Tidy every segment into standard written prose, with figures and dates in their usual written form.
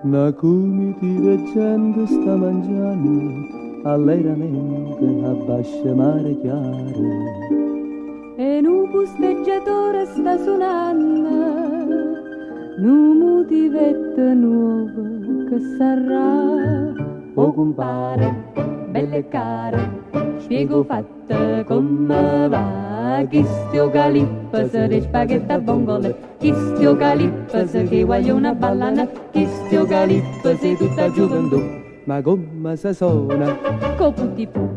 Una comitiva gente sta mangiando allegramente a bascia mare chiara. E un posteggiatore sta suonando un motivetto nuovo che sarà. Oh compare, Belle care, spiego fatta come va. Chi stio calippo se le spaghetti a vongole, chi stio calippo se che voglio una ballana, chi stio calippo se tutta gioventù. ma come si suona? Coputipu,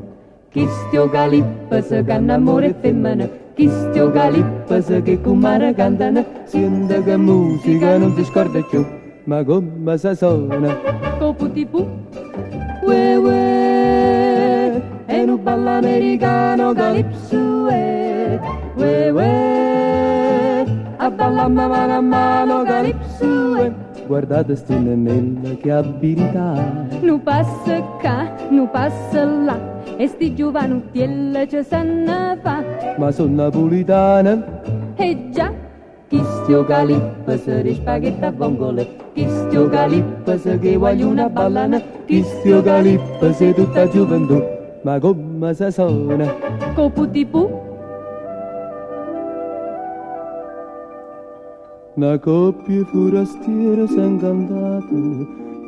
chi stio calippo se canna amore e femmina, chi stio calippo se che kumara cantano, Sente che musica non ti scorda più, ma come si suona? Coputipu, ue ue, e un ballo americano calipso ue ue, a balla mano a mano calipso Guardate sti nennella che abilità. nu passa qua, nu passa là, e sti giovanutielle ci sanno fa. Ma sono napolitana, E già, chi stio calippo se le spaghetti a vongole, chi stio calippo se che voglio una ballana, chi stio calippo sei tutta gioventù, ma come si suona? coputipu, Una coppia forastiera s'è incantata,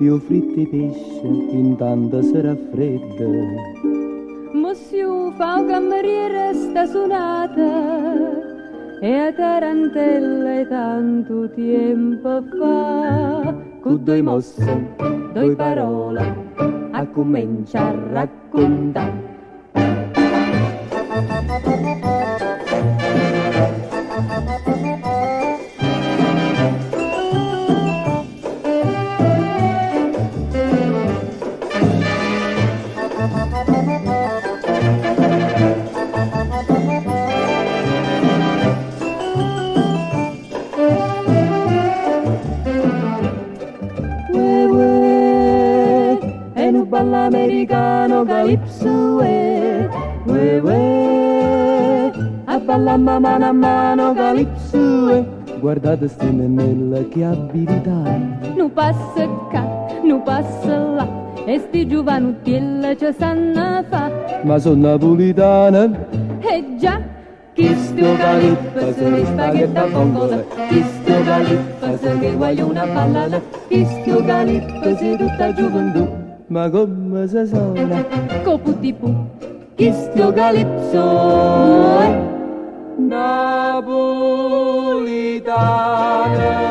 io fritti pesce intanto si raffredda. Monsieur fa un cameriere sta suonata, e a tarantelle tanto tempo fa. Con due mosse, due parole, a cominciare a raccontare. Ballo americano calipso ue, a balla mano a mano calipso Guardate sti nennella che abilità. nu passa qua, nu passa là, e sti giovanutielle ci sanno fa. Ma sono napolitana, E già, chi stio calippo se le spaghetti a vongole, chi stio calippo se che voglio una ballana, chi stio calippo se tutta gioventù. ma come si suona? Coputipu, chi stio calipso Napolitana.